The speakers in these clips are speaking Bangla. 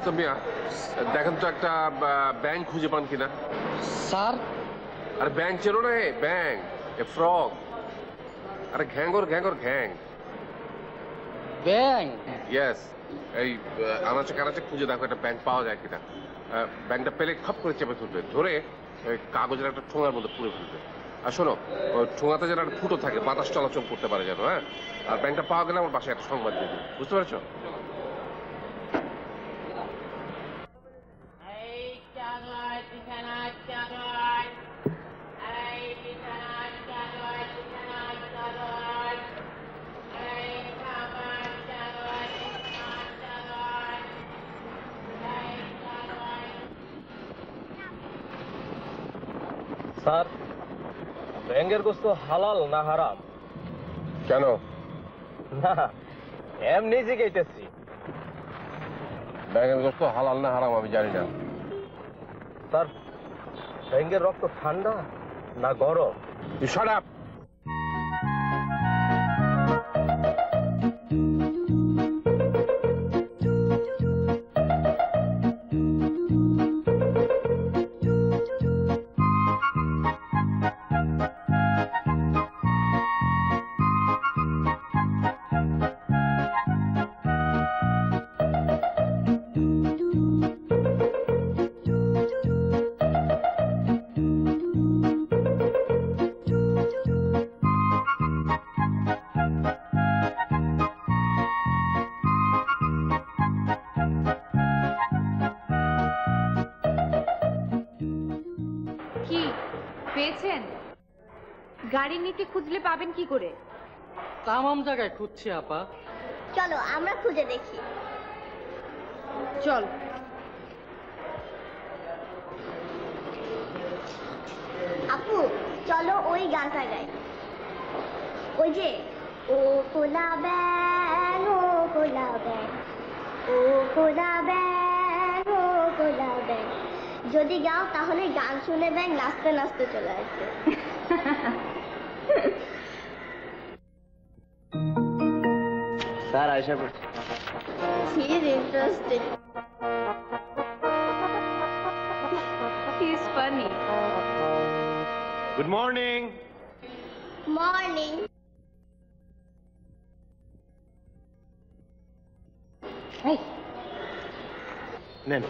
আসলাম মিয়া, দেখেন তো একটা ব্যাংক খুঁজে পান কিনা। স্যার আরে ব্যাংক চেনো না? ব্যাংক, এ ফ্রগ। আরে ঘ্যাঙ্গর ঘ্যাঙ্গর ঘ্যাং। ব্যাং ইয়েস, এই আনাচে কানাচে খুঁজে দেখো একটা ব্যাংক পাওয়া যায় কিনা। ব্যাংকটা পেলে খপ করে চেপে ধরবে, ধরে কাগজের একটা ঠোঙার মধ্যে পুড়ে ফেলবে। আর শোনো, ওই ঠোঙাতে যেন একটা ফুটো থাকে, বাতাস চলাচল করতে পারে যেন। হ্যাঁ, আর ব্যাংকটা পাওয়া গেলে আমার বাসায় একটা সংবাদ দিয়ে দিন, বুঝতে পারছো? স্যার, ব্যাঙের গোস্ত হালাল না হারাম? কেন? না, এমনি জিজ্ঞেসেছি। ব্যাংকের গোস্ত হালাল না হারাম আমি জানি না। স্যার, ব্যাঙের রক্ত ঠান্ডা না গরম? You shut up! গাড়ি নিতে খুঁজলে পাবেন কি করে? তামাম জায়গায় খুঁজছি আপা। চলো আমরা খুঁজে দেখি। চল। আপু চলো ওই গানটা গাই, ওই যে ও কোলা ব্যাং ও কোলা ব্যাং ও কোলা ব্যাং ও কোলা ব্যাং। যদি গাও তাহলে গান শুনে ব্যাং নাচতে নাচতে চলে আসবে। স্যার আয়শা পড়ছে। He is interesting. He is funny. Good morning. Morning. Hey. নেন।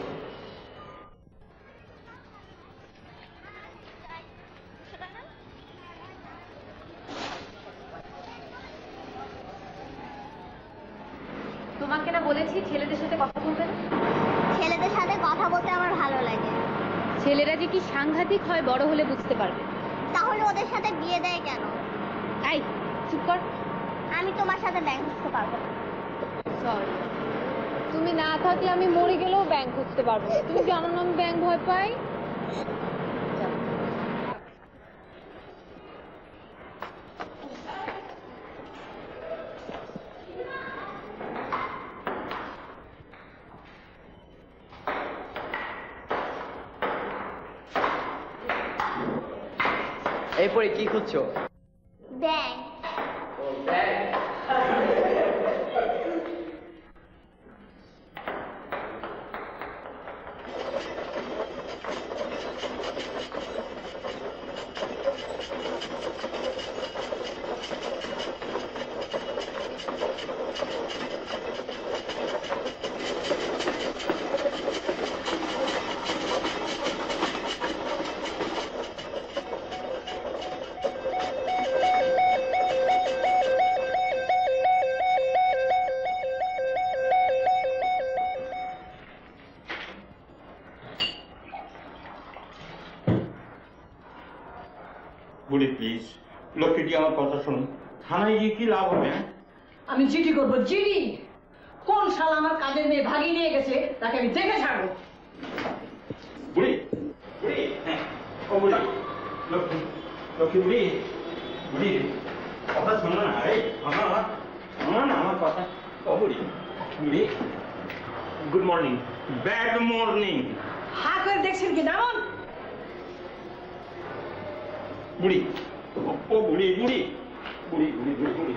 তোমাকে না বলেছি ছেলেদের সাথে কথা বলবে না? ছেলেদের সাথে কথা বলতে আমার ভালো লাগে। ছেলেরা যে কি সাংঘাতিক হয় বড় হলে বুঝতে পারবে। তাহলে ওদের সাথে বিয়ে দেয় কেন? এই চুপ কর। আমি তোমার সাথে ব্যাংক খুঁজতে পারবো না। সরি, তুমি না থাকলে আমি মরে গেলেও ব্যাংক খুঁজতে পারবো না। তুমি জানো না আমি ব্যাংক ভয় পাই। এই পরে কি খুঁজছো? ব্যাংক। বুড়ি প্লিজ, লক্ষ্মীটি আমার কথা শুনুন। থানায় গিয়ে কি লাভ হবে? আমি চিঠি করবো। চিঠি? কোন শালা আমার কাজের মেয়ে ভাগিয়ে নিয়ে গেছে তাকে আমি দেখে ছাড়বো। বুড়ি বুড়ি, হ্যাঁ ও বুড়ি, লক্ষ্মী লক্ষ্মী বুড়ি, বুড়ি কথা শোনো না। এই শোনো না আমার কথা। ও বুড়ি বুড়ি, গুড মর্নিং। Bad morning. হা করে দেখছেন কি নামন? বুড়ি ও বুড়ি বুড়ি বুড়ি বুড়ি বুড়ি বুড়ি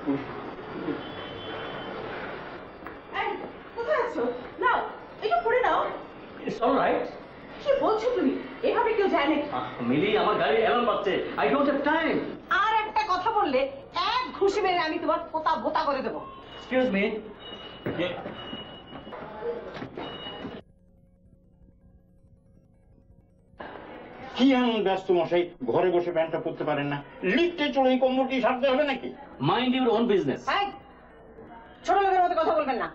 বুড়ি। কোথায় আছো? নাও এই অলরাইট। কি বলছো তুমি? এভাবে কেউ যায় নাকি? মিলি, আমার গাড়ি অ্যালার্ম পাচ্ছে। I don't have time. আর একটা কথা বললে এক ঘুষি মেরে আমি তোমার পোতা ভোতা করে দেবো। Excuse me. কি এমন ব্যস্ত মশাই, ঘরে বসে প্যান্টটা পরতে পারেন না? লিফটে চড়ে এই কম্বলটি সারতে হবে নাকি? Mind your own business. এই, ছোট লোকের মতো কথা বলবেন না।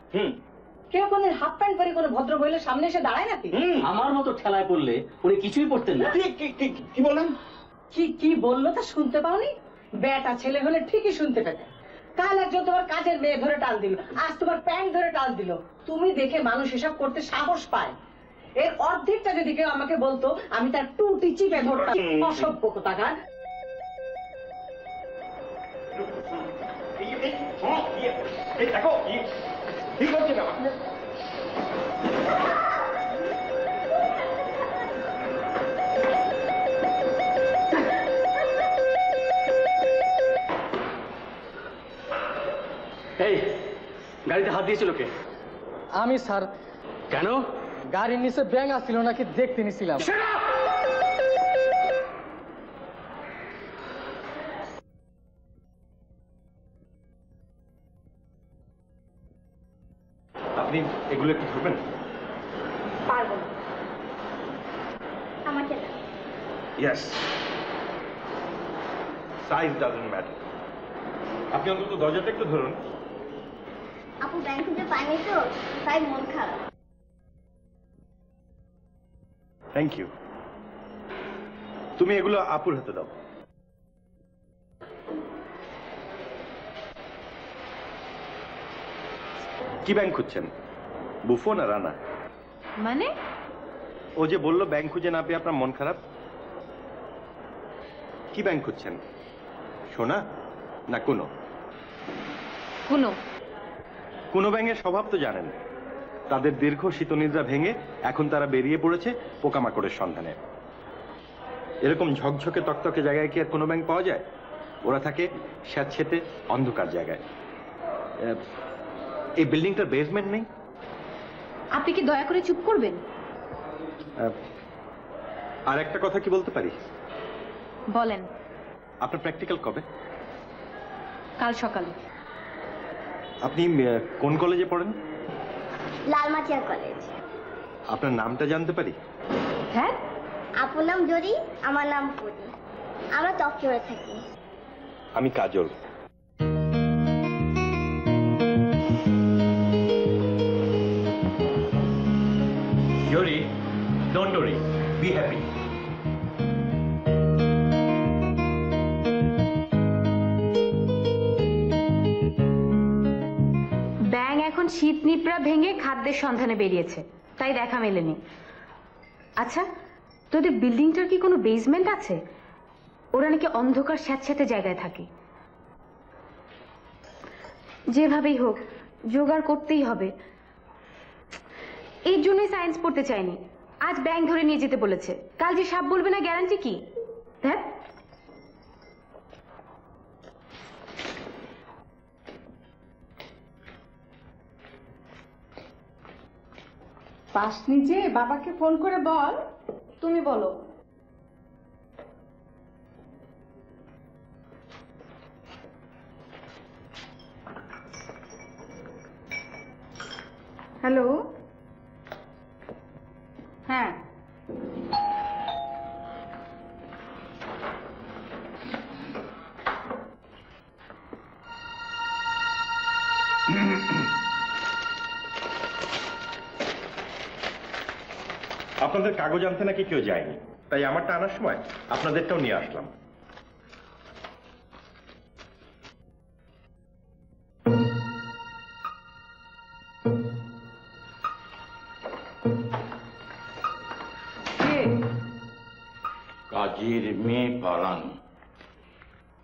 কেউ কোনদিন হাফ প্যান্ট পরে কোনো ভদ্র মহিলার সামনে এসে দাঁড়ায় নাকি? আমার মতো ঠেলায় পড়লে উনি কিছুই পড়তেন না। কি বলেন? কি বললো তা শুনতে পাওনি? বেটা ছেলে হলে ঠিকই শুনতে পেতে। কাল একজন তোমার কাজের মেয়ে ধরে টাল দিল, আজ তোমার প্যান্ট ধরে টাল দিল। তুমি দেখে মানুষ এসব করতে সাহস পায়। এর অর্ধেকটা যদি কেউ আমাকে বলতো, আমি তার টুটি চিপে ধরতাম। অসভ্য কোথাকার। দেখো কি করছে না। এই গাড়িতে হাত দিয়েছিল কে? আমি স্যার। কেন? গাড়ির নিচে ব্যাঙ আসছিল নাকি দেখতে নিছিলাম। আপনি এগুলো একটু ধরবেন? পারবো না, আমাকে না। Yes, size doesn't matter. আপনি অন্তত দরজাটা একটু ধরুন। আপু ব্যাংক খুঁজে পাইনি তো, তাই মন খারাপ। Thank you. তুমি এগুলো আপুর হাতে দাও। কি ব্যাংক খুঁজছেন? বুফো না রানা? মানে? ও যে বললো ব্যাংক খুঁজে না পেয়ে আপনার মন খারাপ। কি ব্যাংক খুঁজছেন? সোনা না কোনো? কোনো ব্যাঙের স্বভাব তো জানেন। তাদের দীর্ঘ শীতনিদ্রা ভেঙে এখন তারা বেরিয়ে পড়েছে পোকামাকড়ের সন্ধানে। এরকম ঝকঝকে তকতকে জায়গায় কি আর কোনো ব্যাঙ পাওয়া যায়? ওরা থাকে স্যাঁতসেঁতে অন্ধকার জায়গায়। এই বিল্ডিংটার বেসমেন্ট নেই? আপনি কি দয়া করে চুপ করবেন? আর একটা কথা কি বলতে পারি? বলেন। আপনার প্র্যাকটিক্যাল কবে? কাল সকালে। আপনি কোন কলেজে পড়েন? লালমাটিয়া কলেজ। আপনার নামটা জানতে পারি? হ্যাঁ, আপুর নাম জরি, আমার নাম পুরি। আমরা চকচরে থাকি। আমি কাজল। জরি, ডোন্ট ওয়ারি, বি হ্যাপি। ব্যাঙ এখন শীত নিপড়া ভেঙে খাদ্যের সন্ধানে বেরিয়েছে, তাই দেখা মেলেনি। আচ্ছা, তোদের বিল্ডিংটার কি কোনো বেসমেন্ট আছে? ওরা নাকি অন্ধকার স্যাঁতস্যাঁতে জায়গায় থাকে। যেভাবেই হোক জোগাড় করতেই হবে। এই জন্যই সায়েন্স পড়তে চাইনি। আজ ব্যাঙ ধরে নিয়ে যেতে বলেছে, কাল যে সাপ বলবে না গ্যারান্টি কি? দেখ, পাসনি যে বাবাকে ফোন করে বল। তুমি বলো। হ্যালো, হ্যাঁ আপনাদের কাগজ আনতে নাকি কেউ যায়নি, তাই আমারটা আনার সময় আপনাদেরটাও নিয়ে আসলাম। কাজের মেয়ে পালানো,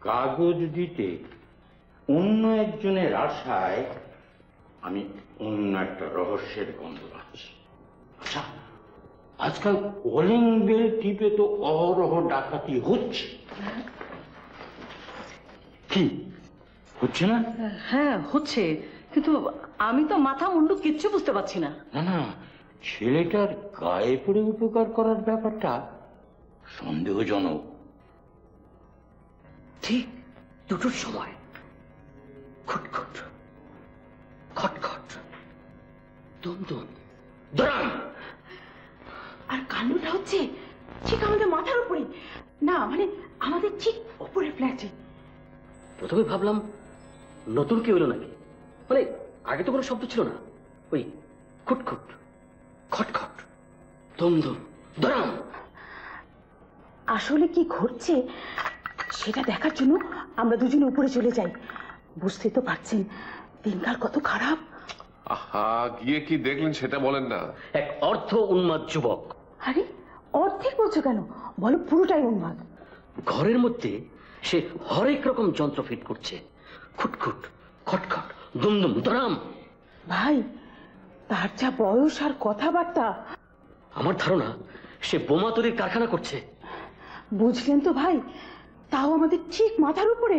কাগজ দিতে অন্য একজনের আশায় আমি অন্য একটা রহস্যের গন্ধ পাচ্ছি। আচ্ছা, আজকাল কলিং বেল টিপে তো অহরহ ডাকাতি হচ্ছে। কি হচ্ছে না? হ্যাঁ হচ্ছে, কিন্তু আমি তো মাথা মুন্ডু কিচ্ছু বুঝতে পারছি না। না না, ছেলেটার গায়ে পড়ে উপকার করার ব্যাপারটা সন্দেহজনক। ঠিক দুটোর সময় খুটখুট খটখট দুমদুম দাঁড়ান! আর কান্ডটা হচ্ছে ঠিক আমাদের মাথার উপরে, না মানে আমাদের ঠিক উপরে ফ্ল্যাটে। প্রথমে ভাবলাম নতুন কেউ এলো নাকি, মানে আগে তো কোনো শব্দ ছিল না। ওই খুটখুট খটখট দুমদুম দরাম। আসলে কি ঘটছে সেটা দেখার জন্য আমরা দুজনে উপরে চলে যাই। বুঝতে তো পারছেন দিনকাল কত খারাপ। আহা, গিয়ে কি দেখলেন সেটা বলেন না। এক অর্ধ উন্মাদ যুবক আরে অর্ধেক বলছো কেন, বলো পুরোটাই উন্মাদ। ঘরের মধ্যে সে হরেক রকম যন্ত্র ফিট করছে, খুটখুট খটখট দুমদুম দরাম। ভাই তার যা বয়স আর কথাবার্তা, আমার ধারণা সে বোমা তৈরির কারখানা করছে। বুঝলেন তো ভাই, তাও আমাদের ঠিক মাথার উপরে।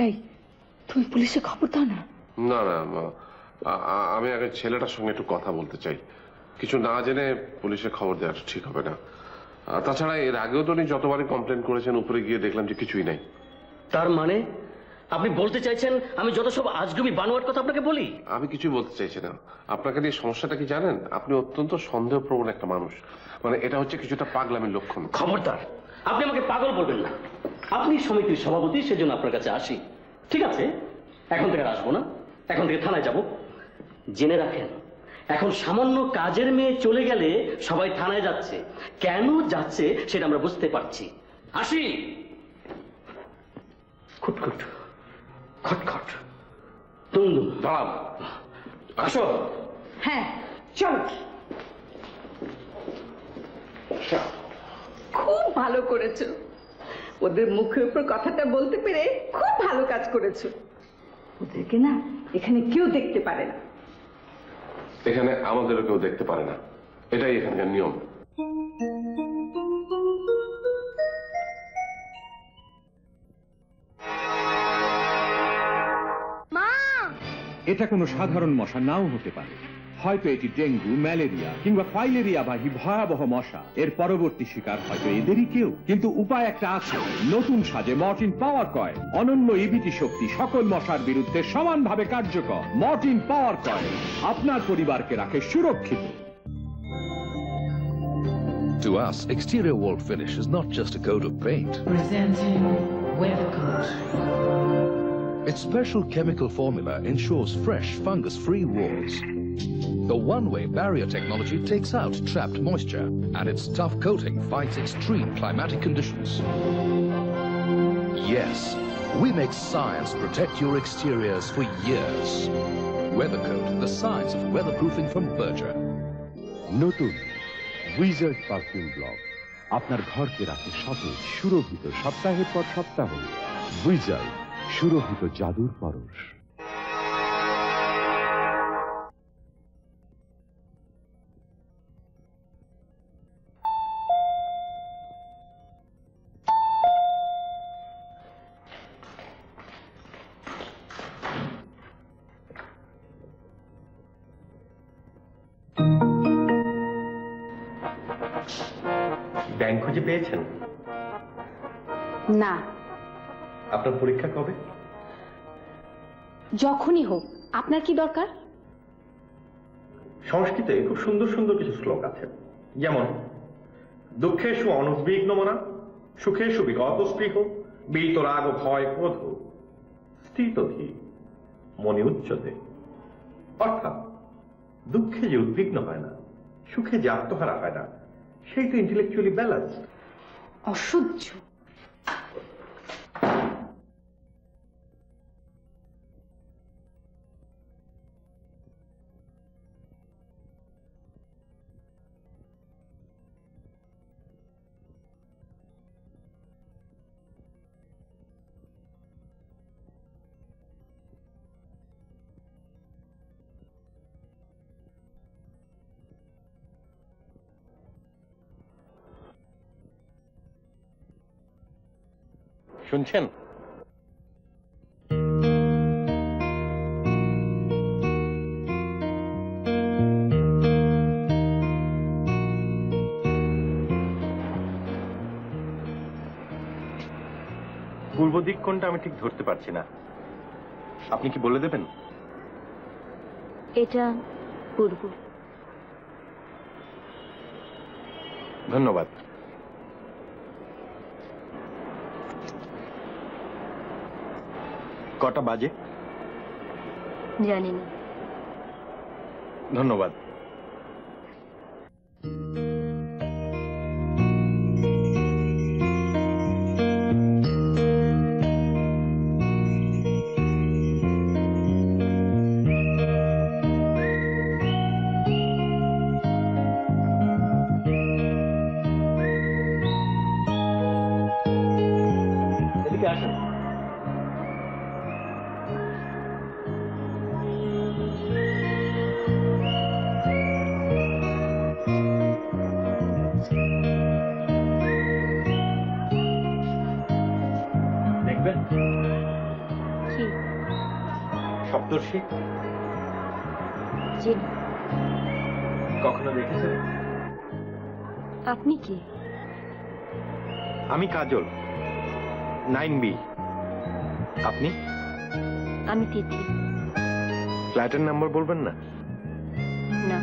এই তুমি পুলিশে খবর দাও না। না না, আমি আগে ছেলেটার সঙ্গে একটু কথা বলতে চাই। কিছু না জেনে পুলিশে খবর দেওয়া ঠিক হবে না। তাছাড়া এর আগেও তো উনি যতবারই কমপ্লেন করেছেন, উপরে গিয়ে দেখলাম যে কিছুই নাই। তার মানে আপনি বলতে চাইছেন আমি যত সব আজগুবি বানোয়ার কথা আপনাকে বলি? আমি কিছুই বলতে চাইছি না। আপনাকে নিয়ে সমস্যাটা কি জানেন? আপনি অত্যন্ত সন্দেহপ্রবণ একটা মানুষ। মানে এটা হচ্ছে কিছুটা পাগলামির লক্ষণ। খবরদার, আপনি আমাকে পাগল বলবেন না। আপনি সমিতির সভাপতি, সেজন্য আপনার কাছে আসি। ঠিক আছে, এখন থেকে আর আসবো না, এখন থেকে থানায় যাব। জেনে রাখেন, এখন সামান্য কাজের মেয়ে চলে গেলে সবাই থানায় যাচ্ছে। কেন যাচ্ছে সেটা আমরা বুঝতে পারছি। আসি। খুটখুট খটখট দুমদুম দরাম। আসো। হ্যাঁ চল। খুব ভালো করেছো, ওদের মুখের উপর কথাটা বলতে পেরে খুব ভালো কাজ করেছো। ওদেরকে না এখানে কেউ দেখতে পারে না। এখানে আমাদেরও কেউ দেখতে পারে না, এটাই এখানকার নিয়ম। এটা কোনো সাধারণ মশা নাও হতে পারে। হয়তো এটি ডেঙ্গু, ম্যালেরিয়া কিংবা ফাইলেরিয়া বাহী ভয়াবহ মশা। এর পরবর্তী শিকার হয়তো এদেরই কেউ। কিন্তু উপায় একটা আছে, নতুন সাজে মর্টিন পাওয়ার কয়েল। অনন্য ইবিটি শক্তি সকল মশার বিরুদ্ধে সমানভাবে কার্যকর। মর্টিন পাওয়ার কয়েল আপনার পরিবারকে রাখে সুরক্ষিত। To us, exterior wall finish is not just a coat of paint. Presenting Weathercoat. Its special chemical formula ensures fresh, fungus-free walls. The one-way barrier technology takes out trapped moisture, and its tough coating fights extreme climatic conditions. Yes, we make science protect your exteriors for years. Weathercoat, the science of weatherproofing from Berger. নতুন উইজার্ড পারফিউম ব্লক আপনার ঘরকে রাখে সতেজ সুরভিত সপ্তাহের পর সপ্তাহ। উইজার্ড, সুরভিত জাদুর পরশ। ব্যাংক খুঁজে পেয়েছেন? না। আপনার পরীক্ষা কবে? যখনই হোক। আপনার কি দরকার? সংস্কৃতে খুব সুন্দর সুন্দর কিছু শ্লোক আছে, যেমন দুঃখেষু অনুদ্বিগ্ন মনা, সুখেষু বিগত স্পৃহ, বীতরাগ ভয় ক্রোধ স্থিতধি মনে উচ্চতে। অর্থাৎ দুঃখে যে উদ্বিগ্ন হয় না, সুখে যে আত্মহারা হয় না, সেই তো ইন্টেলেকচুয়ালি ব্যালেন্স। অসহ্য। শুনছেন? পূর্ব দিক কোনটা আমি ঠিক ধরতে পারছি না, আপনি কি বলে দেবেন? এটা পূর্ব। ধন্যবাদ। কটা বাজে? জানি না। ধন্যবাদ। এদিকে আসেন। দেখবেন কি? সপ্তর্ষি জি। কখনো দেখেছেন? আপনি কি? আমি কাজল, 9B। আপনি? আমি তিতলি। ফ্ল্যাটের নাম্বার বলবেন না? না।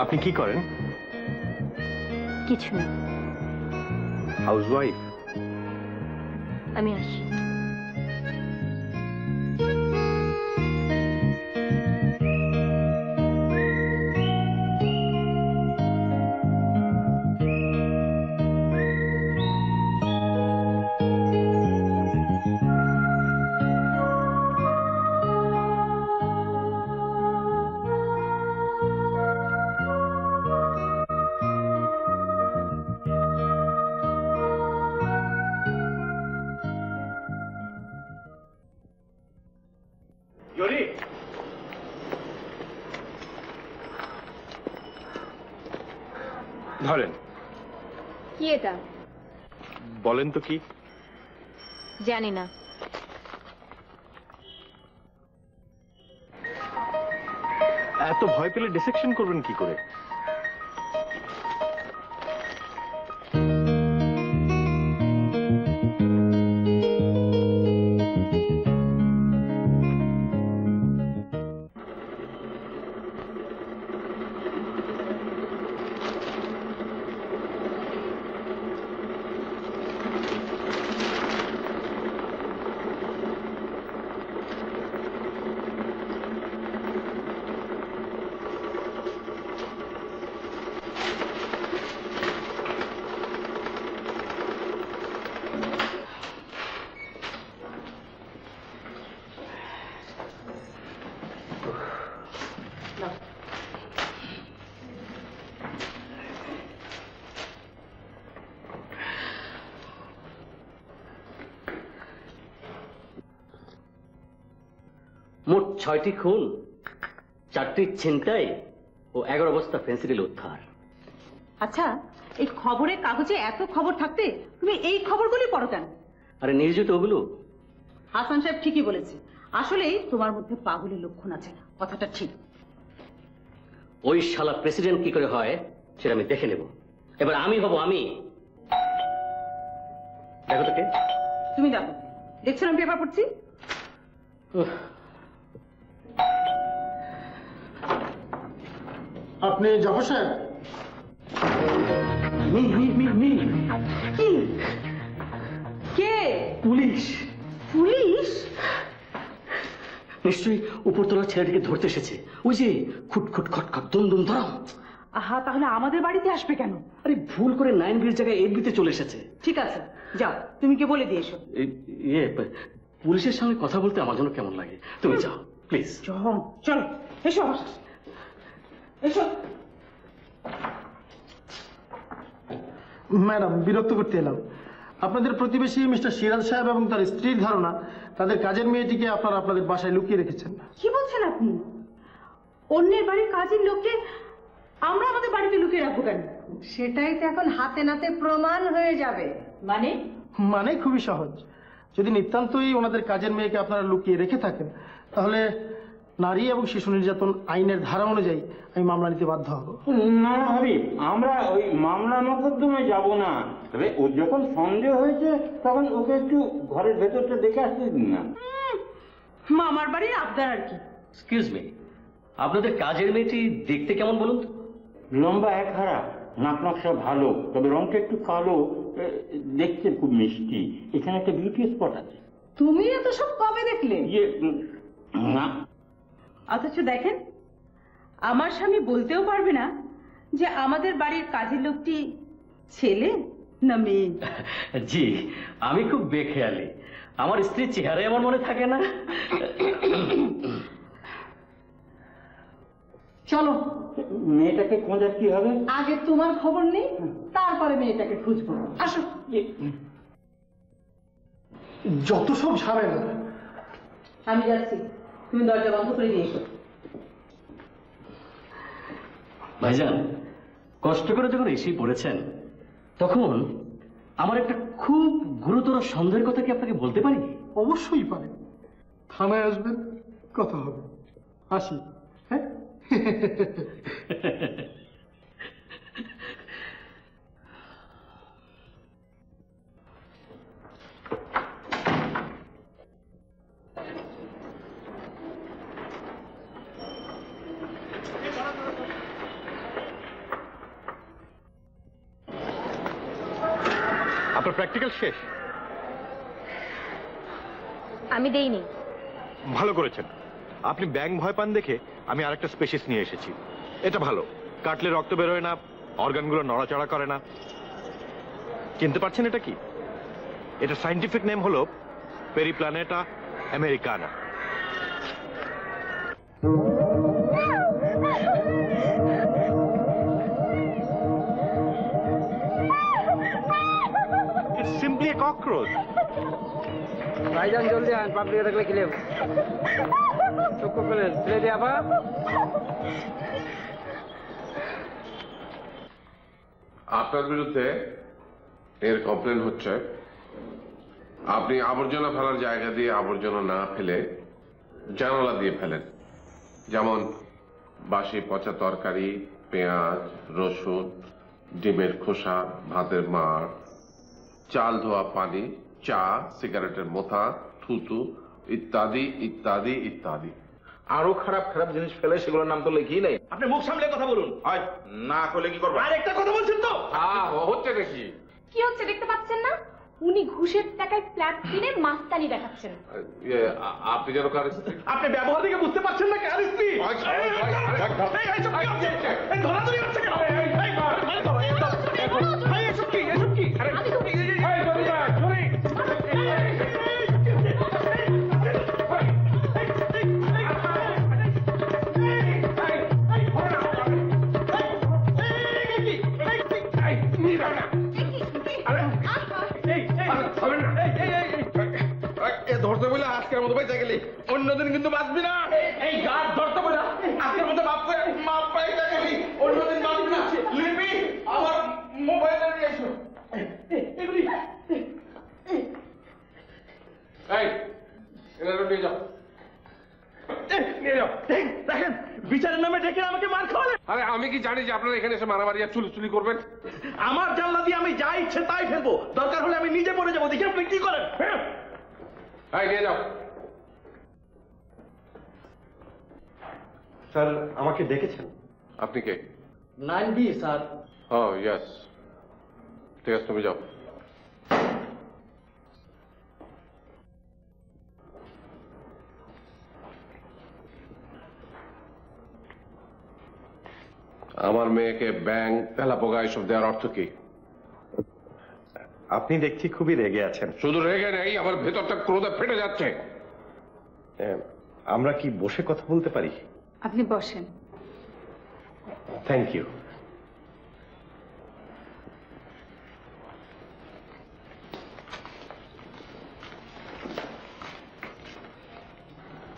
আপনি কি করেন? কিছু না। হাউসওয়াইফ? আমি আসি। ধরেন। কি এটা? বলেন তো কি? জানি না। এত ভয় পেলে ডিসেকশন করবেন কি করে? মোট 6টি খুন, 4টি ছিনতাই ও 11 বস্তা ফেন্সিডিল উদ্ধার। আচ্ছা, এই খবরের কাগজে এত খবর থাকতে তুমি এই খবরগুলি পড়ো কেন? আরে নির্জিত ওগুলো। হাসান সাহেব ঠিকই বলেছে, আসলেই তোমার মধ্যে পাগলের লক্ষণ আছে, কথাটা ঠিক। ওই শালা প্রেসিডেন্ট কি করে হয় সেটা আমি দেখে নেব। এবার আমি হব আমি। দেখো তো কে? তুমি দেখো। দেখছো আমি পেপার পড়ছি। আপনি জাফর সাহেব? কি? কে? পুলিশ। পুলিশ? নিশ্চয়ই উপরতলা ছেলেটিকে ধরতে এসেছে। ওই যে খুটখুট খটখট দুম দুম ধরাম। আহা, তাহলে আমাদের বাড়িতে আসবে কেন? আরে ভুল করে 9B'র জায়গায় 8B'তে চলে এসেছে। ঠিক আছে, যাও, তুমি কি বলে দিয়ে এসো। পুলিশের সঙ্গে কথা বলতে আমার জন্য কেমন লাগে। তুমি যাও প্লিজ। চলো, এসো আমার সাথে। এসো। ম্যাডাম, বিরক্ত করতে এলাম। আপনাদের প্রতিবেশী মিস্টার সিরাজ সাহেব এবং তার স্ত্রীর ধারণা তাদের কাজের মেয়েটিকে আপনারা আপনাদের বাসায় লুকিয়ে রেখেছেন। কি বলছেন আপনি? অন্যের বাড়ির কাজের লোককে আমরা আমাদের বাড়িতে লুকিয়ে রাখবো কেন? সেটাই তো এখন হাতে নাতে প্রমাণ হয়ে যাবে। মানে খুবই সহজ। যদি নিতান্তই ওনাদের কাজের মেয়েকে আপনারা লুকিয়ে রেখে থাকেন, তাহলে নারী এবং শিশু নির্যাতন আইনের ধারা অনুযায়ী আমি মামলা নিতে বাধ্য হব। না ভাবি, আমরা ওই মামলা মোকদ্দমায় যাব না। তবে ওর যখন সন্দেহ হয়েছে তখন ওকে একটু ঘরের ভেতরটা দেখে আসতে দিন না। মামার বাড়ির আবদার আর কি। এক্সকিউজ মি, আপনাদের কাজের মেয়েটি দেখতে কেমন বলুন তো? লম্বা এক হারা, নাক নকশা ভালো, তবে রংটা একটু কালো, দেখতে খুব মিষ্টি। এখানে একটা বিউটি স্পট আছে। তুমি এত সব কবে দেখলে? না, অথচ দেখেন, আমার স্বামী বলতেও পারবে না যে আমাদের বাড়ির কাজের লোকটি ছেলে না মেয়ে। জি, আমি খুব বেখেয়ালি। আমার স্ত্রীর চেহারাই আমার মনে থাকে না। চলো, মেয়েটাকে খোঁজার কি হবে? আগে তোমার খবর নেই, তারপরে মেয়েটাকে খুঁজবো। আসো। যত সব ঝামেলা। আমি যাচ্ছি, তুমি দরজা বন্ধ করে দিয়ে এসো। ভাইজান, কষ্ট করে যখন এসেই পড়েছেন, তখন আমার একটা খুব গুরুতর সন্দেহের কথা কি আপনাকে বলতে পারি? অবশ্যই পারে। থানায় আসবেন, কথা হবে। আসি। হ্যাঁ, আপনার প্র্যাকটিক্যাল শেষ? আমি দেইনি। ভালো করেছেন। আপনি ব্যাঙ ভয় পান দেখে আমি আরেকটা স্পেসিস নিয়ে এসেছি। এটা ভালো, কাটলে রক্ত বেরোয় না, অর্গানগুলো নড়াচড়া করে না। চিনতে পারছেন এটা কি? এটা সাইন্টিফিক নেম হলো পেরিপ্ল্যানেটা americana. It's simply a cockroach. ভাইজান জলদি আন, পাবলিকে দেখলে কি লেবো? চক্ষু খুলে ছেড়ে দিয়ে আবার। আপনার বিরুদ্ধে এর কমপ্লেন হচ্ছে আপনি আবর্জনা ফেলার জায়গা দিয়ে আবর্জনা না ফেলে জানালা দিয়ে ফেলেন। যেমন বাসি পচা তরকারি, পেঁয়াজ, রসুন, ডিমের খোসা, ভাতের মাড়, চাল ধোয়া পানি, চা, সিগারেটের মোথা, থুতু ইত্যাদি ইত্যাদি ইত্যাদি। আরো খারাপ খারাপ জিনিস ফেলে সেগুলোর নাম তো লেখি নাই। আপনি মুখ সামলে কথা বলুন। না করলে কি করবো? আর একটা কথা বলছেন তো। হচ্ছে দেখি কি হচ্ছে দেখতে পাচ্ছেন না? উনি ঘুষের টাকায় ফ্ল্যাট কিনে মাস্তানি দেখাচ্ছেন। আপনি যেন কার? আপনি ব্যবহার দেখে বুঝতে পারছেন না কার স্ত্রী? ধরাধরি হচ্ছে কেন? এসব কি? এসব কি? ধরতে বলে আজকের মতো বেঁচে গেলি, অন্যদিন কিন্তু বাঁচবি না। এই গাছ ধরতে বলে আজকের মতো মাপ পাইতে গেলি, অন্যদিন বাঁচবি না। লিপি, আমার মোবাইলে নিয়ে এসো। নিয়ে যাও, নিয়ে যাও। দেখেন, বিচারের নামে ডেকে আমাকে মার খাওয়ালে। আরে আমি কি জানি যে আপনারা এখানে এসে মারামারি আর চুলি করবেন? আমার জানলা দিয়ে আমি যা ইচ্ছে তাই ফেলবো, দরকার হলে আমি নিজে পড়ে যাবো। দেখি আপনি কি করেন। নিয়ে যাও। স্যার, আমাকে ডেকেছেন? আপনি কে? 9B sir. ও ইয়েস, ঠিক আছে, তুমি যাও। আমার মেয়েকে ব্যাং, তেলাপোকা এসব দেওয়ার অর্থ কি? আপনি দেখছি খুবই রেগে আছেন। শুধু রেগে নেই, আমার ভেতরটা ক্রোধে ফেটে যাচ্ছে। আমরা কি বসে কথা বলতে পারি? আপনি বসেন। Thank you.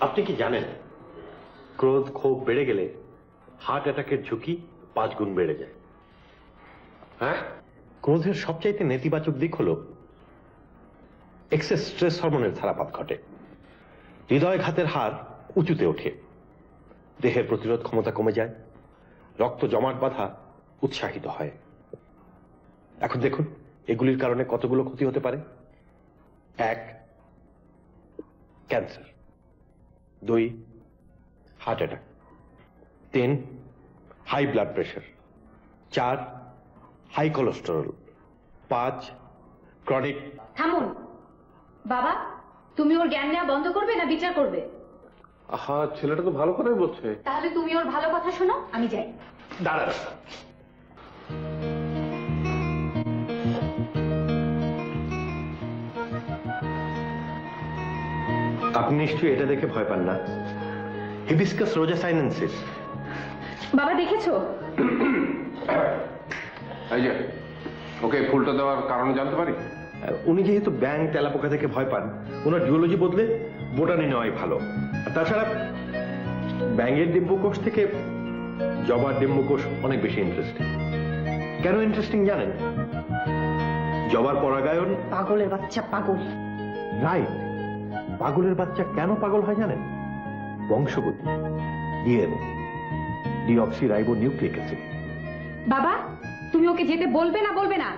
আপনি কি জানেন, ক্রোধ ক্ষোভ বেড়ে গেলে হার্ট অ্যাটাকের ঝুঁকি 5 গুণ বেড়ে যায়। হ্যাঁ, ক্রোধের সবচাইতে নেতিবাচক দিক হলো এক্সেস স্ট্রেস হরমোনের ছাড়াপাত ঘটে, হৃদয়ঘাতের হার উঁচুতে ওঠে, দেহের প্রতিরোধ ক্ষমতা কমে যায়, রক্ত জমাট বাঁধা উৎসাহিত হয়। এখন দেখুন এগুলির কারণে কতগুলো ক্ষতি হতে পারে। 1, cancer, 2, heart attack, 3, high blood pressure, 4, high cholesterol, 5, chronic. থামুন বাবা, তুমি ওর জ্ঞান নেওয়া বন্ধ করবে না বিচার করবে? আহা, ছেলেটা তো ভালো কথাই বলছে। তাহলে তুমি ওর ভালো কথা শোনো, আমি যাই। দাঁড়া, আপনি নিশ্চয়ই এটা দেখে ভয় পান না? হিবিস্কাস রোজা সাইনেন্সিস। বাবা দেখেছো? এই যে ওকে ফুলটা দেওয়ার কারণ জানতে পারি? উনি যেহেতু ব্যাং তেলাপোকা থেকে ভয় পান, ওনার জুওলজি বদলে বোটানি নেওয়াই ভালো। আর তাছাড়া ব্যাঙের ডিম্বকোষ থেকে জবার ডিম্বকোষ অনেক বেশি ইন্টারেস্টিং। কেন ইন্টারেস্টিং জানেন? জবার পরাগায়ন। পাগলের বাচ্চা পাগল। রাইট, পাগলের বাচ্চা কেন পাগল হয় জানেন? বংশগতি, ডিএনএ, ডিঅক্সিরাইবো নিউক্লিক অ্যাসিড। বাবা তুমি ওকে যেতে বলবে না বলবে না?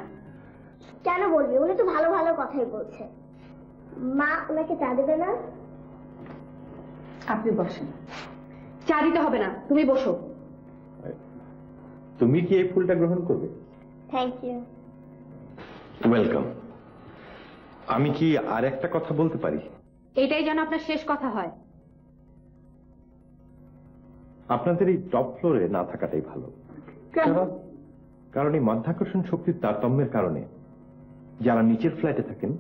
কেন বলবি, উনি তো ভালো ভালো কথাই বলছে। মা ওনাকে চা দেবে না? আপনি বসেন। চা দিতে হবে না, তুমি বসো। তুমি কি এই ফুলটা গ্রহণ করবে? Thank you. ওয়েলকাম। আমি কি আর একটা কথা বলতে পারি? এটাই যেন আপনার শেষ কথা হয়। আপনাদের এই টপ ফ্লোরে না থাকাটাই ভালো। কারণ এই মাধ্যাকর্ষণ শক্তির তারতম্যের কারণে যারা নিচের ফ্ল্যাটে থাকেন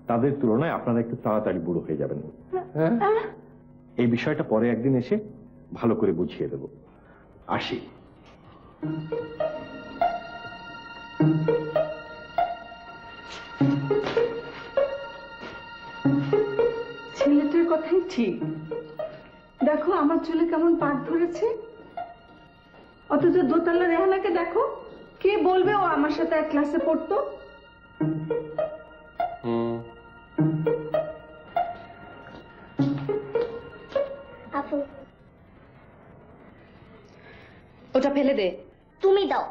তাদের তুলনায় আপনারা একটু তাড়াতাড়ি বুড়ো হয়ে যাবেন। এই বিষয়টা পরে একদিন এসে ভালো করে বুঝিয়ে দেব। আসি। ছেলেটার কথাই ঠিক। দেখো আমার চুলে কেমন পাক ধরেছে, অথচ দোতলা রেহানাকে দেখো, কে বলবে ও আমার সাথে এক ক্লাসে পড়তো? আপু ওটা ফেলে দে। তুমি দাও।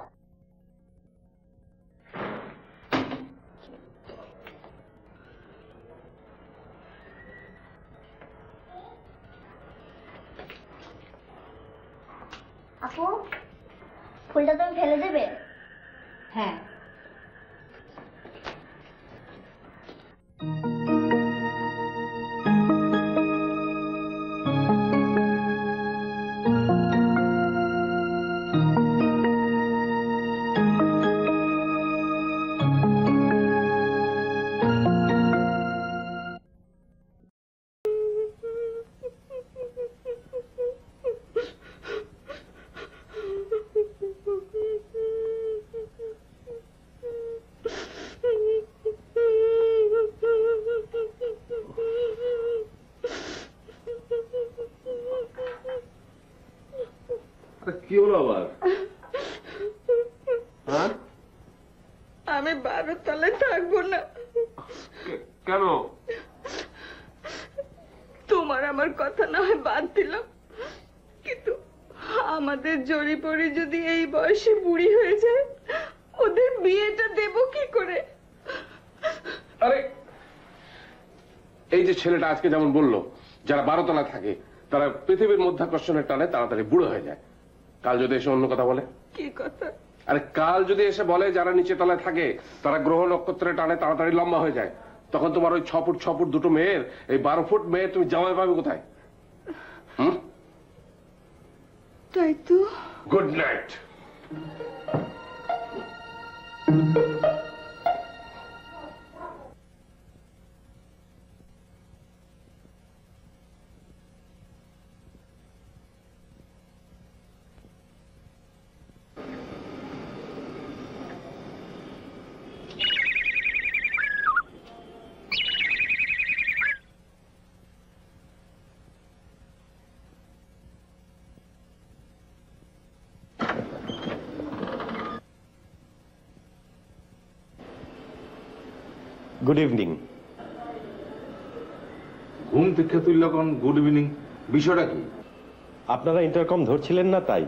আপু ফুলটা তুমি ফেলে দেবে? হ্যাঁ। কি হলো আবার? হ্যাঁ, আমি 12 তলায় থাকবো না। কেন? তোমার আমার কথা না হয় বাদ দিলাম, কিন্তু আমাদের জড়ি পড়ি যদি এই বয়সে বুড়ি হয়ে যায়, ওদের বিয়েটা দেব কি করে? আরে এই যে ছেলেটা আজকে যেমন বললো, যারা 12 তলায় থাকে তারা পৃথিবীর মধ্যাকর্ষণের টানে তাড়াতাড়ি বুড়ো হয়ে যায়। কাল যদি এসে অন্য কথা বলে? কি কথা? আরে কাল যদি এসে বলে যারা নিচে তলায় থাকে তারা গ্রহ নক্ষত্রের টানে তাড়াতাড়ি লম্বা হয়ে যায়, তখন তোমার ওই 6 ফুট 6 ফুট দুটো মেয়ের এই 12 ফুট মেয়ে তুমি জামাই পাবে কোথায়? তাই তো। Good night. Good evening. ঘুম থেকে তুললে কোন গুড ইভিনিং? বিষয়টা কি? আপনারা ইন্টারকম ধরছিলেন না, তাই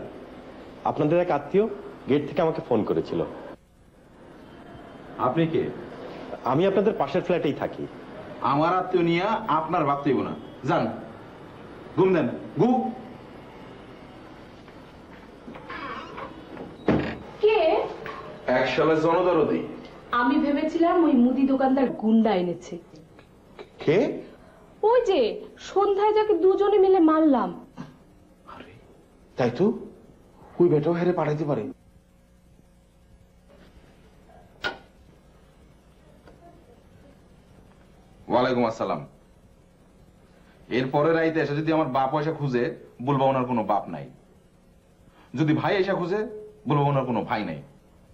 আপনাদের এক আত্মীয় গেট থেকে আমাকে ফোন করেছিল। আপনি কে? আমি আপনাদের পাশের ফ্ল্যাটেই থাকি। আমার আত্মীয় নিয়ে আপনার ভাবতেইব না, যান ঘুম দেন। ঘু কে? একসালে জনদরদি। আমি ভেবেছিলাম ওই মুদি দোকানদার গুন্ডা এনেছে। কে? ওই যে সন্ধ্যায় যাকে দুজনে মিলে মারলাম। তাই তো, ওই বেটাও হেরে পাঠাইতে পারে। ওয়ালাইকুম আসসালাম। এরপরে রাইতে এসে যদি আমার বাপ এসে খুঁজে, বলবো ওনার কোনো বাপ নাই। যদি ভাই এসে খুঁজে, বলবো ওনার কোনো ভাই নাই।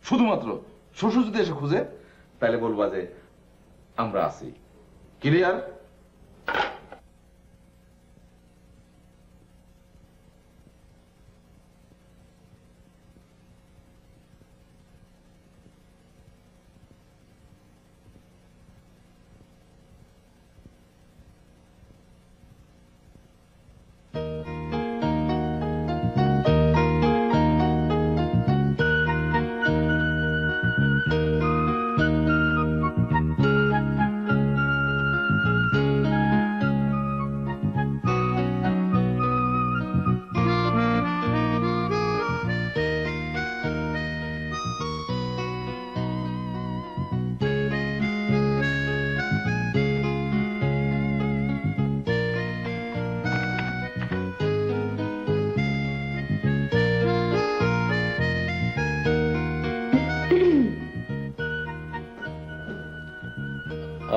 শুধুমাত্র শ্বশুর যদি এসে খুঁজে, তাহলে বলবা যে আমরা আছি। ক্লিয়ার?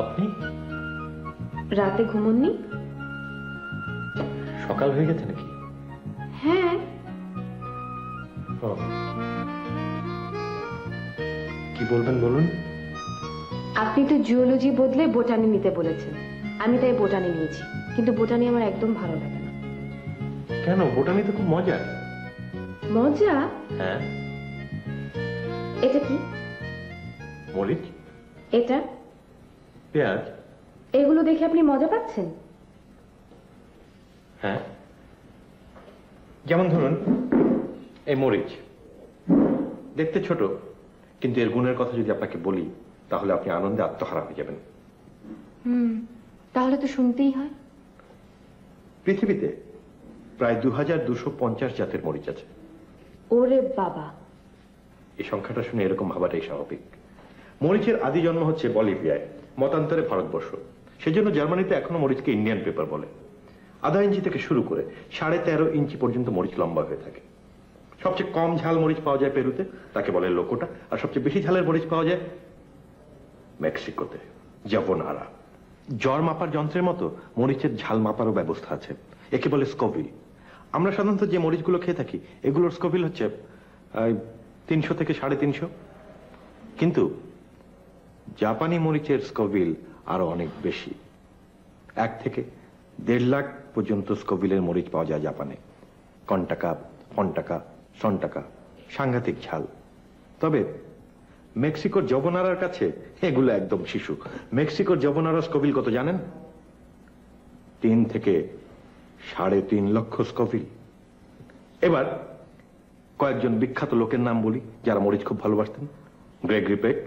আপনি রাতে ঘুমোননি? সকাল হয়ে গেছে নাকি? হ্যাঁ। কি বলবেন বলুন। আপনি তো জিওলজি বদলে বোটানি নিতে বলেছেন, আমি তাই বোটানি নিয়েছি। কিন্তু বোটানি আমার একদম ভালো লাগে না। কেন? বোটানি তো খুব মজার। মজা? হ্যাঁ। এটা কি? মরিচ। এটা? পেঁয়াজ। এগুলো দেখে আপনি মজা পাচ্ছেন? হ্যাঁ, যেমন ধরুন এই মরিচ দেখতে ছোট, কিন্তু এর গুণের কথা যদি আপনাকে বলি তাহলে আপনি আনন্দে আত্মহারা হয়ে যাবেন। তাহলে তো শুনতেই হয়। পৃথিবীতে প্রায় 2250 জাতের মরিচ আছে। ওরে বাবা! এই সংখ্যাটা শুনে এরকম ভাবাটাই স্বাভাবিক। মরিচের আদি জন্ম হচ্ছে বলিভিয়ায়, মতান্তরে ভারতবর্ষ। সেজন্য জার্মানিতে এখনো মরিচকে ইন্ডিয়ান পেপার বলে। আধা ইঞ্চি থেকে শুরু করে 13.5 ইঞ্চি পর্যন্ত মরিচ লম্বা হয়ে থাকে। সবচেয়ে কম ঝাল মরিচ পাওয়া যায় পেরুতে, তাকে বলে লোকোটা। আর সবচেয়ে বেশি ঝালের মরিচ পাওয়া যায় মেক্সিকোতে, জাভোনারা। জ্বর মাপার যন্ত্রের মতো মরিচের ঝাল মাপারও ব্যবস্থা আছে, একে বলে স্কোভিল। আমরা সাধারণত যে মরিচগুলো খেয়ে থাকি এগুলোর স্কোভিল হচ্ছে 300 থেকে 350, কিন্তু জাপানি মরিচের স্কোভিল আরো অনেক বেশি। 1 থেকে 1.5 লাখ পর্যন্ত স্কোভিলের মরিচ পাওয়া যায় জাপানে। কন্টাকা, ফন্টাকা, সন্টাকা, সাংঘাতিক ঝাল। তবে মেক্সিকোর জবনারার কাছে এগুলো একদম শিশু। মেক্সিকোর জবনারা স্কোভিল কত জানেন? 3 থেকে 3.5 লক্ষ স্কোভিল। এবার কয়েকজন বিখ্যাত লোকের নাম বলি যারা মরিচ খুব ভালোবাসতেন। গ্রেগরি পেক,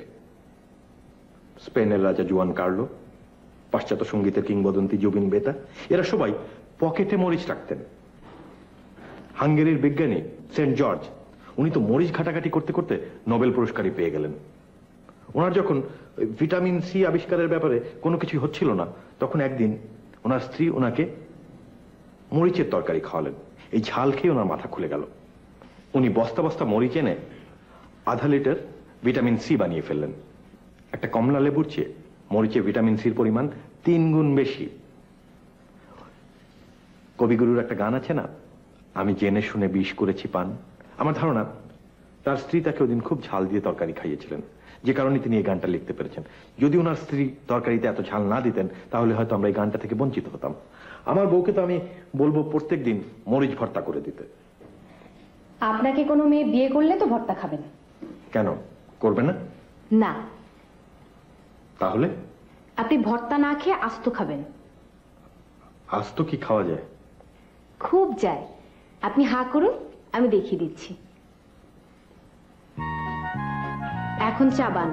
স্পেনের রাজা জুয়ান কার্লো, পাশ্চাত্য সঙ্গীতের কিংবদন্তি জুবিন বেতা, এরা সবাই পকেটে মরিচ রাখতেন। হাঙ্গেরির বিজ্ঞানী সেন্ট জর্জ, উনি তো মরিচ ঘাটাঘাটি করতে করতে নোবেল পুরস্কারই পেয়ে গেলেন। ওনার যখন ভিটামিন সি আবিষ্কারের ব্যাপারে কোনো কিছু হচ্ছিল না, তখন একদিন ওনার স্ত্রী ওনাকে মরিচের তরকারি খাওয়ালেন। এই ঝাল খেয়ে ওনার মাথা খুলে গেল। উনি বস্তা বস্তা মরিচ এনে আধা লিটার ভিটামিন সি বানিয়ে ফেললেন। একটা কমলা লেবুর চেয়ে মরিচে ভিটামিন সির পরিমাণ 3 গুণ বেশি। কবিগুরুর একটা গান আছে না, আমি জেনে শুনে বিষ করেছি পান। আমার ধারণা তার স্ত্রী তাকে ওদিন খুব ঝাল দিয়ে তরকারি খাইয়েছিলেন, যে কারণে তিনি এই গানটা লিখতে পেরেছেন। যদি ওনার স্ত্রী তরকারিতে এত ঝাল না দিতেন তাহলে হয়তো আমরা এই গানটা থেকে বঞ্চিত হতাম। আমার বউকে তো আমি বলবো প্রত্যেক দিন মরিচ ভর্তা করে দিতে। আপনাকে কোনো মেয়ে বিয়ে করলে তো ভর্তা খাবেন। কেন করবে না? না। তাহলে আপনি ভর্তা না খেয়ে আস্ত খাবেন। আস্ত কি খাওয়া যায়? খুব যায়। আপনি হাঁ করুন, আমি দেখিয়ে দিচ্ছি। এখন চাবান।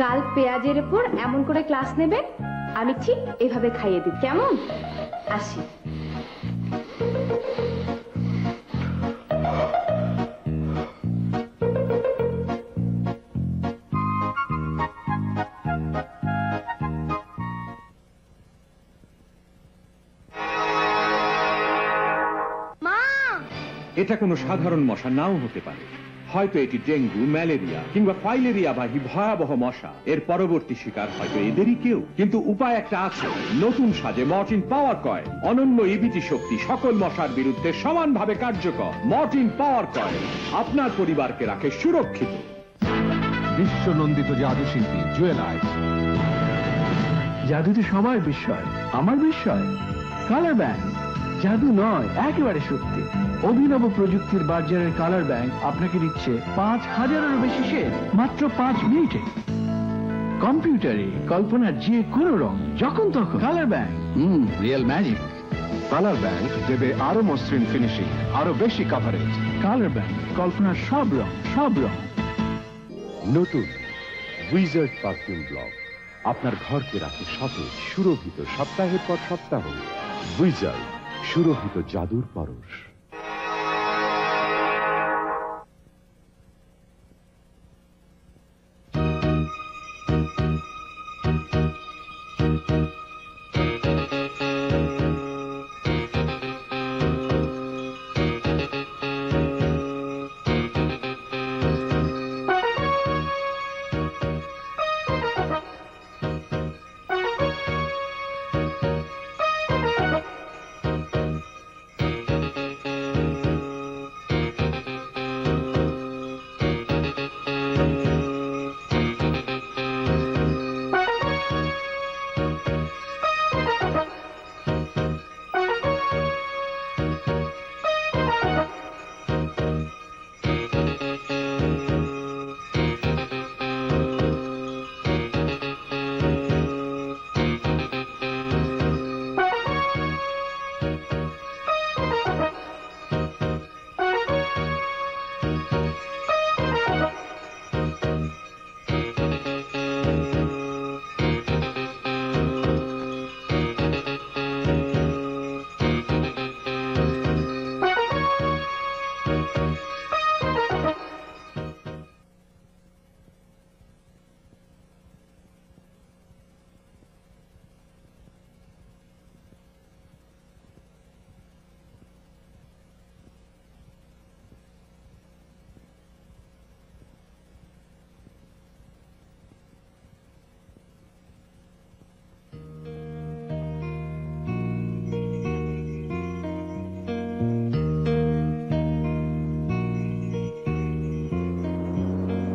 কাল পেঁয়াজের উপর এমন করে ক্লাস নেবেন, আমি ঠিক এভাবে খাইয়ে দিই, কেমন? আসি। এটা কোনো সাধারণ মশা নাও হতে পারে। হয়তো এটি ডেঙ্গু, ম্যালেরিয়া কিংবা ফাইলেরিয়া বাহী ভয়াবহ মশা। এর পরবর্তী শিকার হয়তো এদেরই কেউ। কিন্তু উপায় একটা আছে। নতুন সাজে মর্টিন পাওয়ার কয়েল। অনন্য ইবিটি শক্তি সকল মশার বিরুদ্ধে সমানভাবে কার্যকর। মর্টিন পাওয়ার কয়েল আপনার পরিবারকে রাখে সুরক্ষিত। বিশ্বনন্দিত জাদুশিল্পী জুয়েল আইচ। জাদুতে সবার বিস্ময়, আমার বিস্ময়। কালার ব্যাংক জাদু নয়, একেবারে সত্যি। অভিনব প্রযুক্তির বার্জারের কালার ব্যাংক আপনাকে দিচ্ছে 5000-এরও বেশি শেড মাত্র 5 মিনিটে। কম্পিউটারে কল্পনার যে কোনো রং, যখন তখন। Colour bank real magic. Colour bank দেবে আরো মসৃণ ফিনিশিং, আরো বেশি কভারেজ। কালার ব্যাংক কল্পনার সব রং, সব রং। নতুন উইজার্ড পারফিউম ব্লক আপনার ঘরকে রাখে সতেজ, সুরভিত সপ্তাহের পর সপ্তাহ। উইজার্ড, সুরভিত জাদুর পরশ।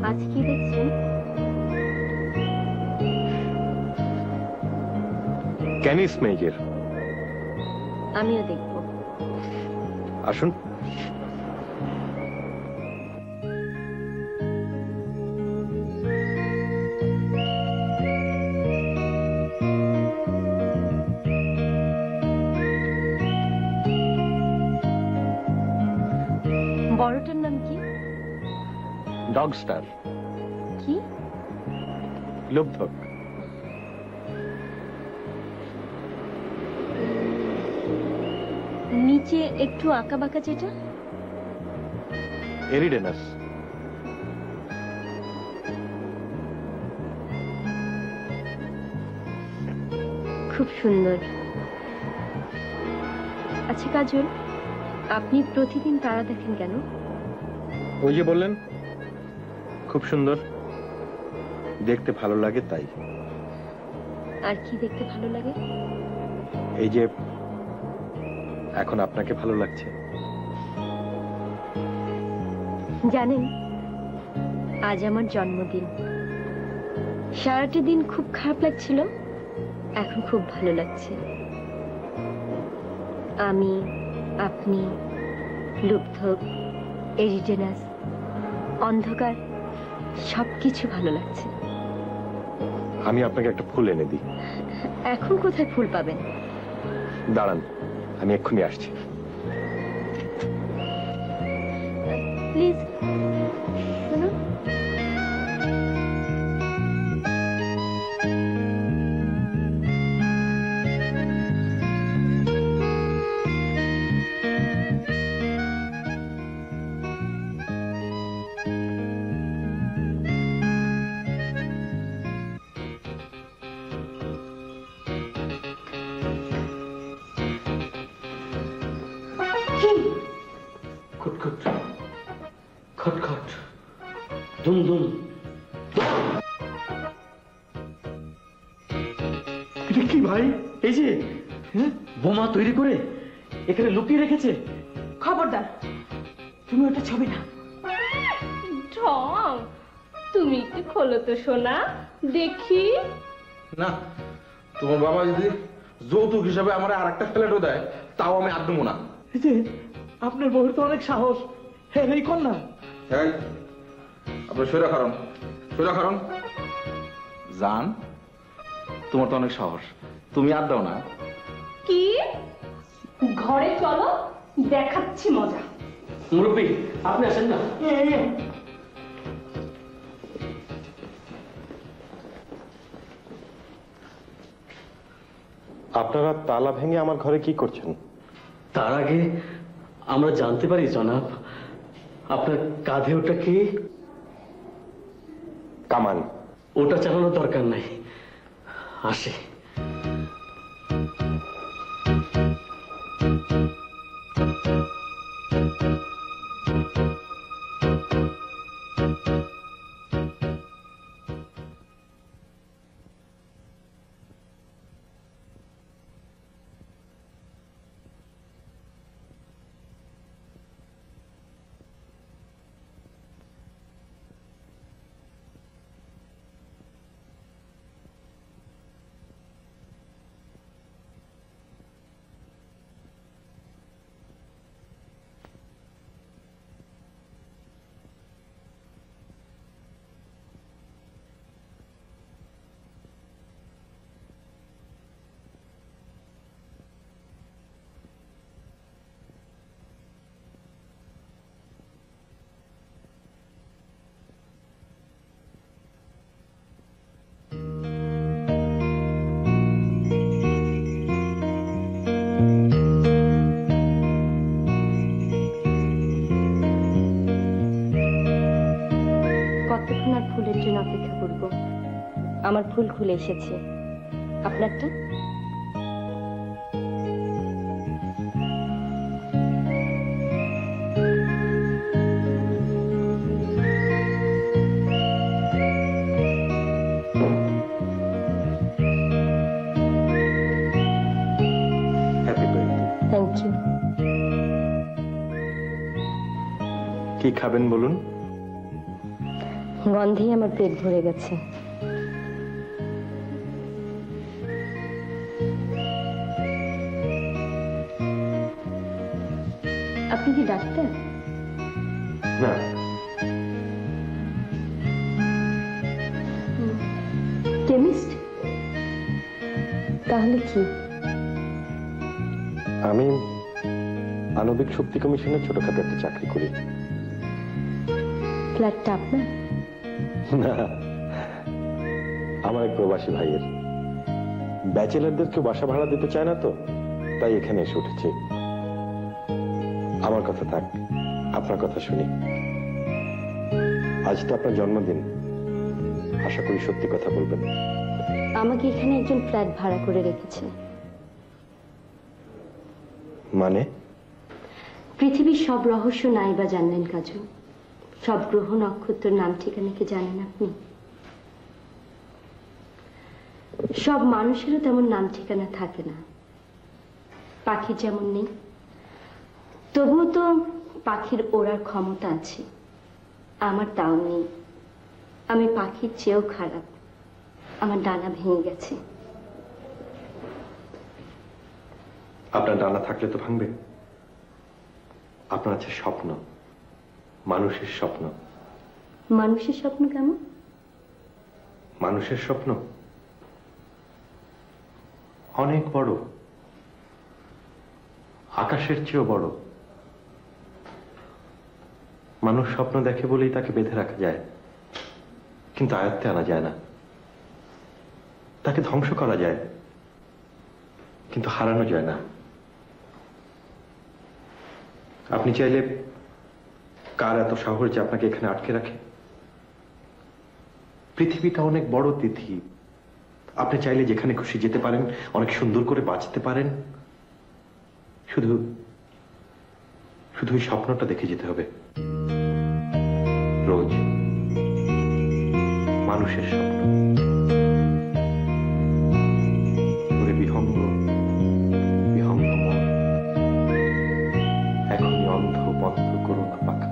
আজ কি দেখছেন? ক্যানিস মেজর। আমিও দেখব। আসুন। বড়টার নাম কি? Dog star. কি? লুব্ধক। নিচে একটু আঁকা বাঁকা যেটা? এরিডেনাস। খুব সুন্দর। আচ্ছা কাজল, আপনি প্রতিদিন তারা দেখেন কেন? ওই যে বললেন খুব সুন্দর, দেখতে ভালো লাগে তাই। আর কি দেখতে ভালো লাগে? এই যে এখন আপনাকে ভালো লাগছে। জানেন, আজ আমার জন্মদিন। সারাটি দিন খুব খারাপ লাগছিল, এখন খুব ভালো লাগছে। আমি, আপনি, লুব্ধক, এরিটেনাস, অন্ধকার, সবকিছু ভালো লাগছে। আমি আপনাকে একটা ফুল এনে দিই। এখন কোথায় ফুল পাবেন? দাঁড়ান, আমি এক্ষুনি আসছি। প্লিজ শুনুন। খটখট খটখট দুম দুম। এটা কি ভাই? এই যে বোমা তৈরি করে এখানে লুকিয়ে রেখেছে। খবরদার, তুমি ওটা ছবি না। ঢং, তুমি একটু খোলো তো সোনা, দেখি। না, তোমার বাবা যদি যৌতুক হিসাবে আমার আর একটা ফ্ল্যাটও দেয় তাও আমি আর দেবো না। এই যে আপনার বউয়ের তো অনেক সাহস। হ্যাঁ এই কর না। এই, আপনার সৈরা কারণ জান, তোমার তো অনেক সাহস, তুমি আর দাও না। কি? ঘরে চলো, দেখাচ্ছি মজা। মুরব্বী আপনি আসেন না। আপনারা তালা ভেঙে আমার ঘরে কি করছেন? তার আগে আমরা জানতে পারি জনাব, আপনার কাঁধে ওটা কি? কামান। ওটা চালানোর দরকার নাই, আসে। কতক্ষণ আর ফুলের জন্য অপেক্ষা করব? আমার ফুল খুলে এসেছে, আপনারটা? Thank you. কি খাবেন বলুন? গন্ধেই আমার পেট ভরে গেছে। আপনি কি ডাক্তার? না। কেমিস্ট? তাহলে কি? আমি আণবিক শক্তি কমিশনে ছোটখাটো একটা চাকরি করি। ফ্ল্যাটটা আপনার? না, আমার এক প্রবাসী ভাইয়ের। ব্যাচেলারদের কেউ বাসা ভাড়া দিতে চায় না তো, তাই এখানে এসে উঠেছি। আমার কথা থাক, আপনার কথা শুনি। আজ তো আপনার জন্মদিন, আশা করি সত্যি কথা বলবেন। আমাকে এখানে একজন ফ্ল্যাট ভাড়া করে রেখেছে। মানে? পৃথিবীর সব রহস্য নাই বা জানলেন কাজু? সব গ্রহ নক্ষত্রের নাম ঠিকানা কি জানেন আপনি? সব মানুষেরও তেমন নাম ঠিকানা থাকে না। পাখির যেমন নেই, তবুও তো পাখির ওড়ার ক্ষমতা আছে। আমার তাও নেই। আমি পাখির চেয়েও খারাপ, আমার ডানা ভেঙে গেছে। আপনার ডানা থাকলে তো ভাঙবে। আপনার আছে স্বপ্ন, মানুষের স্বপ্ন। মানুষের স্বপ্ন কেমন? মানুষের স্বপ্ন অনেক বড়, আকাশের চেয়েও বড়। মানুষ স্বপ্ন দেখে বলেই তাকে বেঁধে রাখা যায়, কিন্তু আয়ত্তে আনা যায় না। তাকে ধ্বংস করা যায়, কিন্তু হারানো যায় না। আপনি চাইলে কার এত সাহস যে আপনাকে এখানে আটকে রাখে? পৃথিবীটা অনেক বড় তিথি, আপনি চাইলে যেখানে খুশি যেতে পারেন, অনেক সুন্দর করে বাঁচতে পারেন। শুধু শুধু ওই স্বপ্নটা দেখে যেতে হবে রোজ। মানুষের স্বপ্ন। ওরে বিহঙ্গ বিহঙ্গ মন, এখনই অন্ধ বন্ধ করো না পাখা।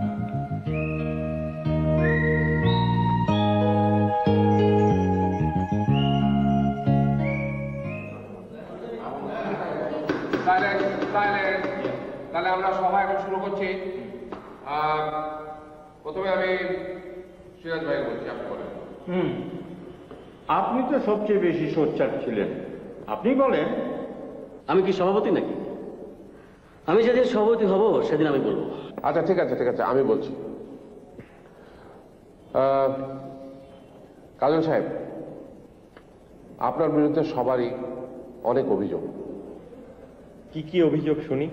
তাহলে আমরা সবাই এখন শুরু করছি। প্রথমে আমি সিরাজ ভাই বলছি, আপনি বলেন। আপনি তো সবচেয়ে বেশি সোচ্চার ছিলেন, আপনি বলেন। আমি কি সভাপতি নাকি? আমি যেদিন সভাপতি হব সেদিন আমি বলবো। আচ্ছা ঠিক আছে ঠিক আছে, আমি বলছি। কাজল সাহেব, আপনার বিরুদ্ধে সবারই অনেক অভিযোগ। কি কি অভিযোগ শুনি?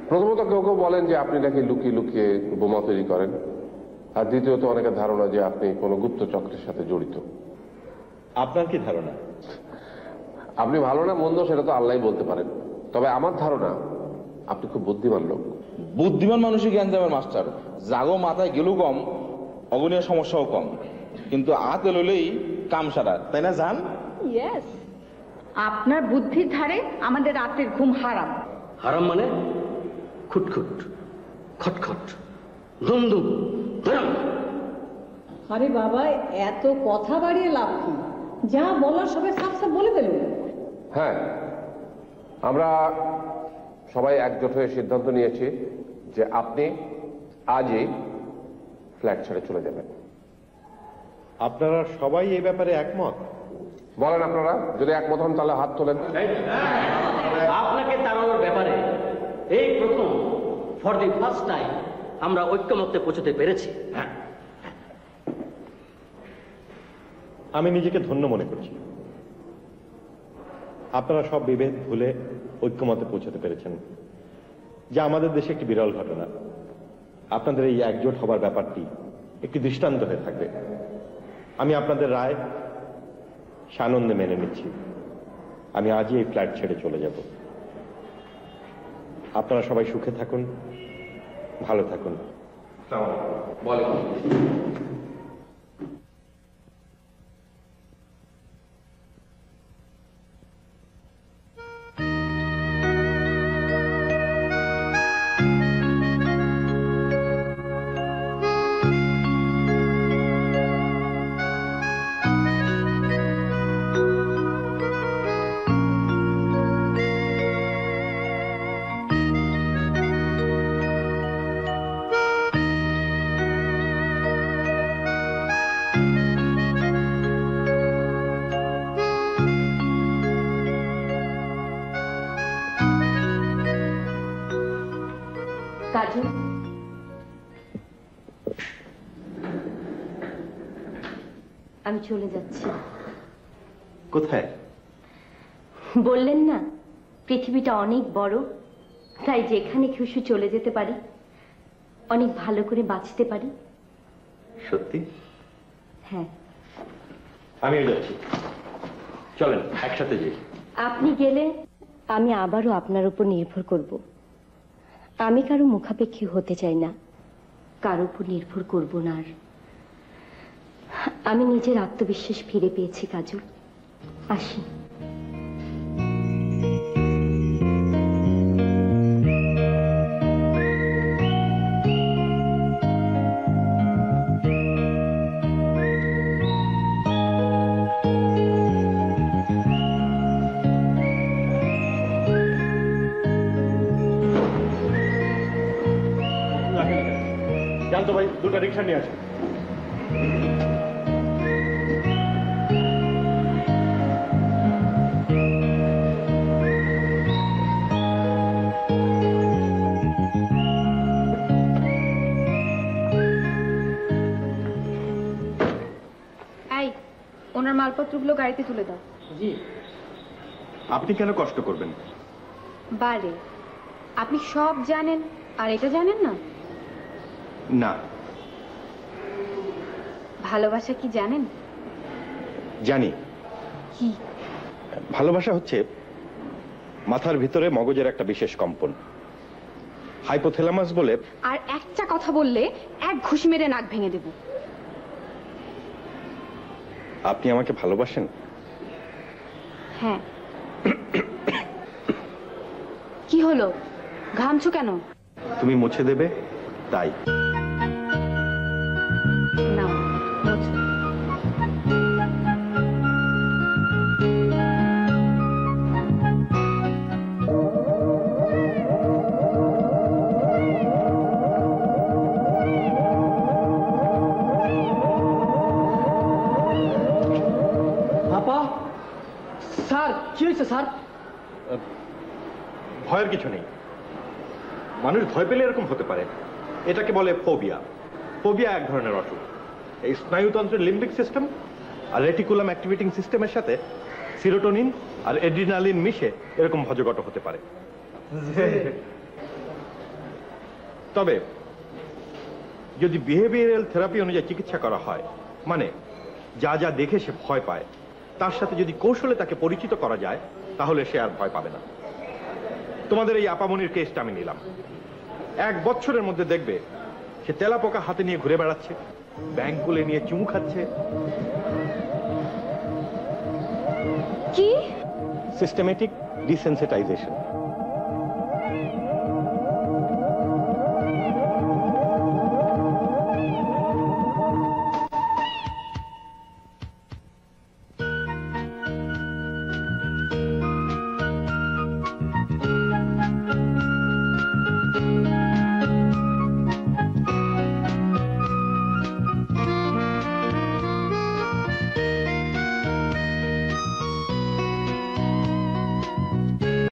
প্রথমত কেউ কেউ বলেন যে আপনি নাকি লুকিয়ে লুকিয়ে বোমা তৈরি করেন, আর দ্বিতীয়ত অনেকের ধারণা যে আপনি কোনো গুপ্ত চক্রের সাথে জড়িত। আপনার কি ধারণা? আপনি ভালো না মন্দ সেটা তো আল্লাহই বলতে পারেন, তবে আমার ধারণা আপনি খুব বুদ্ধিমান লোক। বুদ্ধিমান মানুষই জ্ঞান যাবেন মাস্টার। জাগো মাথায় গেলু কম, অগণীয় সমস্যাও কম, কিন্তু হাতে লইলেই কাম সারা, তাই না জান? ইয়েস, আপনার বুদ্ধির ধারে আমাদের রাতের ঘুম হারাম। হারাম মানে খুটখুট, খটখট, দুমদুম, ধরাম। আরে বাবা, এত কথা বাড়িয়ে লাভ কি? যা বলার সবাই সাফ সাফ বলে ফেলুন। হ্যাঁ, আমরা সবাই একজোট হয়ে সিদ্ধান্ত নিয়েছি যে আপনি আজই ফ্ল্যাট ছেড়ে চলে যাবেন। আপনারা সবাই এই ব্যাপারে একমত? বলেন আপনারা, যদি একমত হন তাহলে হাত তোলেন। আপনাকে তাড়ানোর ব্যাপারে এই প্রথম, ফর দি ফার্স্ট টাইম আমরা ঐক্যমত্যে পৌঁছতে পেরেছি। আমি নিজেকে ধন্য মনে করছি। আপনারা সব বিভেদ ভুলে ঐক্যমতে পৌঁছতে পেরেছেন, যা আমাদের দেশে একটি বিরল ঘটনা। আপনাদের এই একজোট হবার ব্যাপারটি একটি দৃষ্টান্ত হয়ে থাকবে। আমি আপনাদের রায় সানন্দে মেনে নিচ্ছি। আমি আজই এই ফ্ল্যাট ছেড়ে চলে যাব। আপনারা সবাই সুখে থাকুন, ভালো থাকুন। বলেন। কাজল, আমি চলে যাচ্ছি। কোথায়? বললেন না পৃথিবীটা অনেক বড়, তাই যেখানে খুশি চলে যেতে পারি, অনেক ভালো করে বাঁচতে পারি। সত্যি? হ্যাঁ। আমিও যাচ্ছি, চলেন একসাথে যাই। আপনি গেলে আমি আবারও আপনার উপর নির্ভর করব। আমি কারো মুখাপেক্ষী হতে চাই না, কারো উপর নির্ভর করব না। আর আমি নিজের আত্মবিশ্বাস ফিরে পেয়েছি কাজল। আসি। জানতো দাদু ভাই দুটো রিক্সা নিয়ে আসেন। এই ওনার মালপত্রগুলো গাড়িতে তুলে দাও। জি। আপনি কেন কষ্ট করবেন? বারে আপনি সব জানেন আর এটা জানেন না? না। ভালোবাসা কি জানেন? জানি। কি? ভালোবাসা হচ্ছে মাথার ভিতরে মগজের একটা বিশেষ কম্পন, হাইপোথ্যালামাস বলে। আর একটা কথা বললে এক ঘুষি মেরে নাক ভেঙে দেব। আপনি আমাকে ভালোবাসেন? হ্যাঁ। কি হলো, ঘামছো কেন? তুমি মুছে দেবে তাই। না, মুছো। আপা, স্যার কি হয়েছে স্যার? ভয়ের কিছু নেই, মানুষ ভয় পেলে এরকম হতে পারে। এটাকে বলে ফোবিয়া। ফোবিয়া এক ধরনের অসুখ। এই স্নায়ুতন্ত্রের লিম্বিক সিস্টেম আর রেটিকুলাম অ্যাক্টিভেটিং সিস্টেমের সাথে সিরোটোনিন আর এড্রিনালিন মিশে এরকম ভজঘট হতে পারে। তবে যদি বিহেভিয়ারাল থেরাপি অনুযায়ী চিকিৎসা করা হয়, মানে যা যা দেখে সে ভয় পায় তার সাথে যদি কৌশলে তাকে পরিচিত করা যায়, তাহলে সে আর ভয় পাবে না। তোমাদের এই আপামনির কেসটা আমি নিলাম। 1 বছরের মধ্যে দেখবে সে তেলাপোকা হাতে নিয়ে ঘুরে বেড়াচ্ছে, ব্যাংক খুলে নিয়ে চুমু খাচ্ছে। কি? Systematic desensitisation.